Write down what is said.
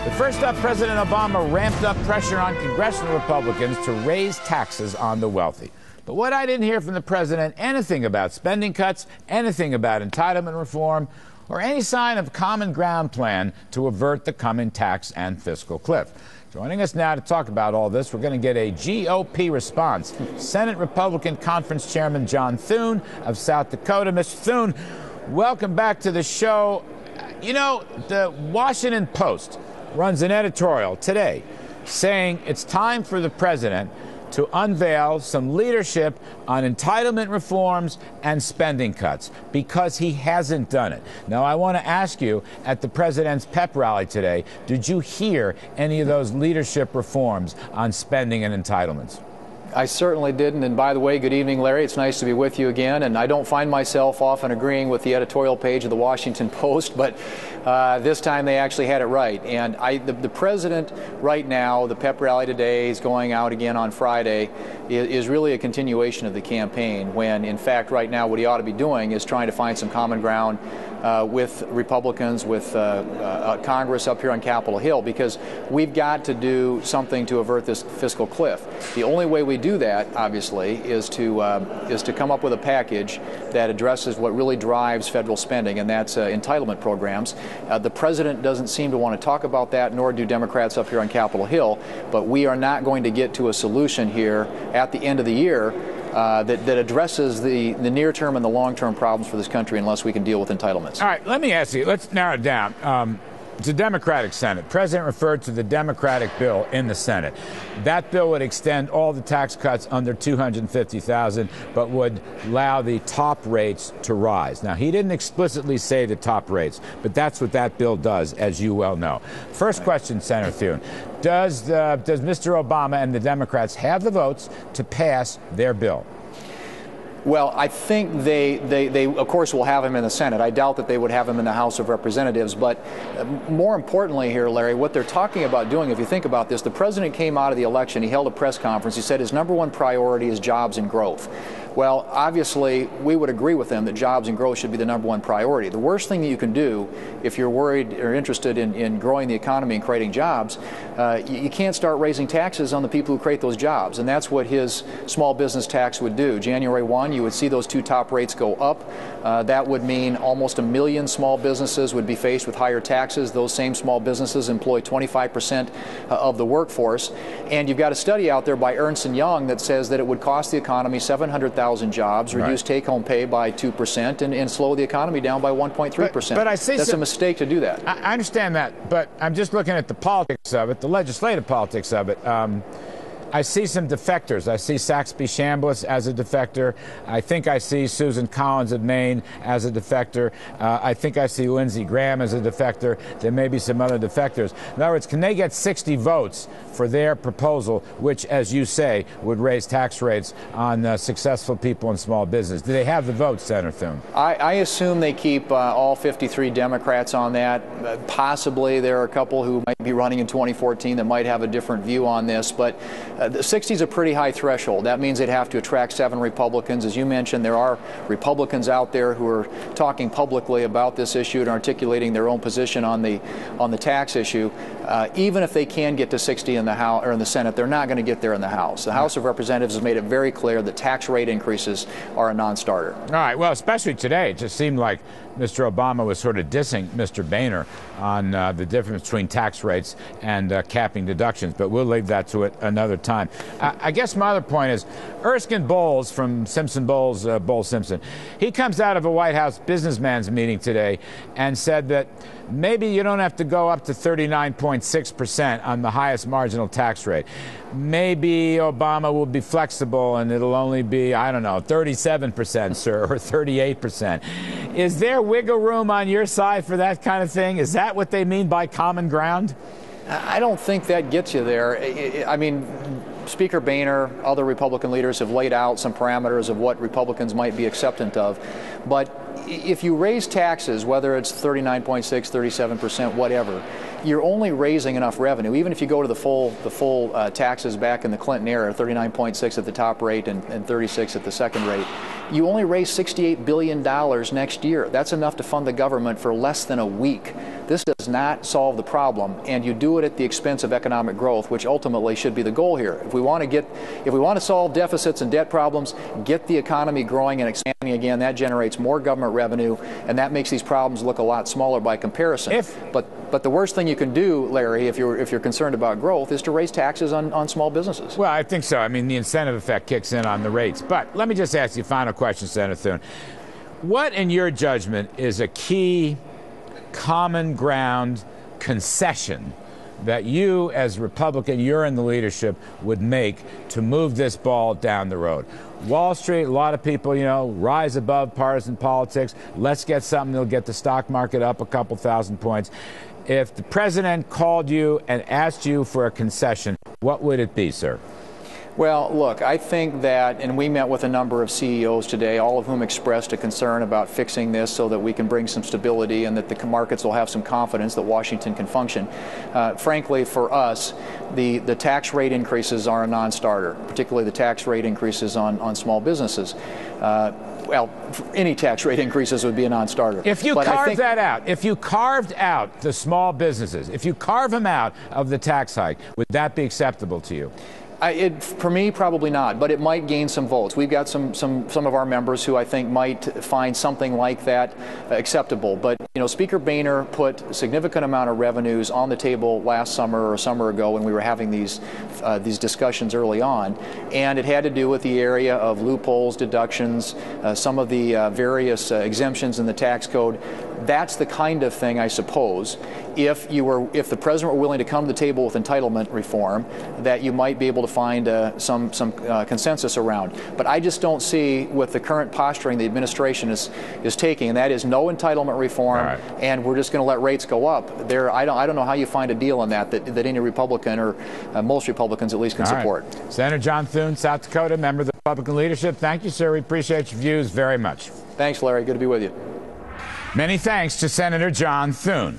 But first up, President Obama ramped up pressure on congressional Republicans to raise taxes on the wealthy. But what I didn't hear from the president, anything about spending cuts, anything about entitlement reform, or any sign of common ground plan to avert the coming tax and fiscal cliff. Joining us now to talk about all this, we're going to get a GOP response. Senate Republican Conference Chairman John Thune of South Dakota. Mr. Thune, welcome back to the show. You know, the Washington Post runs an editorial today saying it's time for the president to unveil some leadership on entitlement reforms and spending cuts because he hasn't done it. Now, I want to ask you, at the president's pep rally today, did you hear any of those leadership reforms on spending and entitlements? I certainly didn't. And by the way, good evening, Larry. It's nice to be with you again. And I don't find myself often agreeing with the editorial page of the Washington Post, but this time they actually had it right. And the president right now, the pep rally today, is going out again on Friday, is really a continuation of the campaign when, in fact, right now what he ought to be doing is trying to find some common ground with Republicans, with Congress up here on Capitol Hill, because we've got to do something to avert this fiscal cliff. The only way we do that, obviously, is to come up with a package that addresses what really drives federal spending, and that's entitlement programs. The president doesn't seem to want to talk about that, nor do Democrats up here on Capitol Hill, but we are not going to get to a solution here at the end of the year that addresses the near-term and the long-term problems for this country unless we can deal with entitlements. All right, let me ask you, let's narrow it down. It's a Democratic Senate. The president referred to the Democratic bill in the Senate. That bill would extend all the tax cuts under $250,000, but would allow the top rates to rise. Now, he didn't explicitly say the top rates, but that's what that bill does, as you well know. First question, Senator Thune. Does Mr. Obama and the Democrats have the votes to pass their bill? Well, I think they of course will have him in the Senate. I doubt that they would have him in the House of Representatives. But more importantly here, Larry, what they're talking about doing, if you think about this, the president came out of the election, he held a press conference, he said his number one priority is jobs and growth. Well, obviously, we would agree with them that jobs and growth should be the number one priority. The worst thing that you can do if you're worried or interested in growing the economy and creating jobs, you can't start raising taxes on the people who create those jobs. And that's what his small business tax would do. January 1, you would see those two top rates go up. That would mean almost 1 million small businesses would be faced with higher taxes. Those same small businesses employ 25% of the workforce. And you've got a study out there by Ernst & Young that says that it would cost the economy 700,000 jobs, reduce take-home pay by 2%, and slow the economy down by 1.3%. But I see that's a mistake to do that. I understand that, but I'm just looking at the politics of it, the legislative politics of it. I see some defectors. I see Saxby Chambliss as a defector. I think I see Susan Collins of Maine as a defector. I think I see Lindsey Graham as a defector. There may be some other defectors. In other words, can they get 60 votes for their proposal, which, as you say, would raise tax rates on successful people in small business? Do they have the votes, Senator Thune? I assume they keep all 53 Democrats on that. Possibly there are a couple who might be running in 2014 that might have a different view on this, but the 60 is a pretty high threshold. That means they'd have to attract 7 Republicans. As you mentioned, there are Republicans out there who are talking publicly about this issue and articulating their own position on the tax issue. Even if they can get to 60 in the House or in the Senate, they're not going to get there in the House. The House of Representatives has made it very clear that tax rate increases are a non-starter. All right. Well, especially today, it just seemed like Mr. Obama was sort of dissing Mr. Boehner on the difference between tax rates and capping deductions, but we'll leave that to it another time. I guess my other point is Erskine Bowles from Simpson Bowles, Bowles Simpson, he comes out of a White House businessman's meeting today and said that maybe you don't have to go up to 39.6% on the highest marginal tax rate. Maybe Obama will be flexible and it'll only be, I don't know, 37%, sir, or 38%. Is there wiggle room on your side for that kind of thing? Is that what they mean by common ground? I don't think that gets you there. I mean, Speaker Boehner, other Republican leaders have laid out some parameters of what Republicans might be acceptant of. But if you raise taxes, whether it's 39.6, 37%, whatever, you're only raising enough revenue. Even if you go to the full taxes back in the Clinton era, 39.6 at the top rate and 36 at the second rate, You only raise $68 billion next year. That's enough to fund the government for less than a week. This does not solve the problem, and you do it at the expense of economic growth, which ultimately should be the goal here. If we want to solve deficits and debt problems, get the economy growing and expanding again. That generates more government revenue, and that makes these problems look a lot smaller by comparison. But the worst thing you can do, Larry, if you're concerned about growth, is to raise taxes on small businesses. Well, I think so. I mean, the incentive effect kicks in on the rates. But let me just ask you a final question, Senator Thune. What, in your judgment, is a key common ground concession that you, as Republican, you're in the leadership, would make to move this ball down the road? Wall Street, a lot of people, rise above partisan politics. Let's get something that'll get the stock market up a couple thousand points. If the president called you and asked you for a concession, what would it be, sir? Well, look, I think that, and we met with a number of CEOs today, all of whom expressed a concern about fixing this so that we can bring some stability and that the markets will have some confidence that Washington can function. Frankly, for us, the tax rate increases are a non-starter, particularly the tax rate increases on small businesses. Well, any tax rate increases would be a non-starter. If you carved that out, if you carved out the small businesses, if you carve them out of the tax hike, would that be acceptable to you? For me, probably not, but it might gain some votes. We've got some of our members who I think might find something like that acceptable. But Speaker Boehner put a significant amount of revenues on the table last summer or a summer ago when we were having these discussions early on, and it had to do with the area of loopholes, deductions, some of the various exemptions in the tax code. That's the kind of thing, I suppose, if the president were willing to come to the table with entitlement reform, that you might be able to find some consensus around. But I just don't see, with the current posturing the administration is taking, and that is no entitlement reform, and we're just going to let rates go up. I don't know how you find a deal on that any Republican or most Republicans at least can support. Senator John Thune, South Dakota, member of the Republican leadership. Thank you, sir. We appreciate your views very much. Thanks, Larry. Good to be with you. Many thanks to Senator John Thune.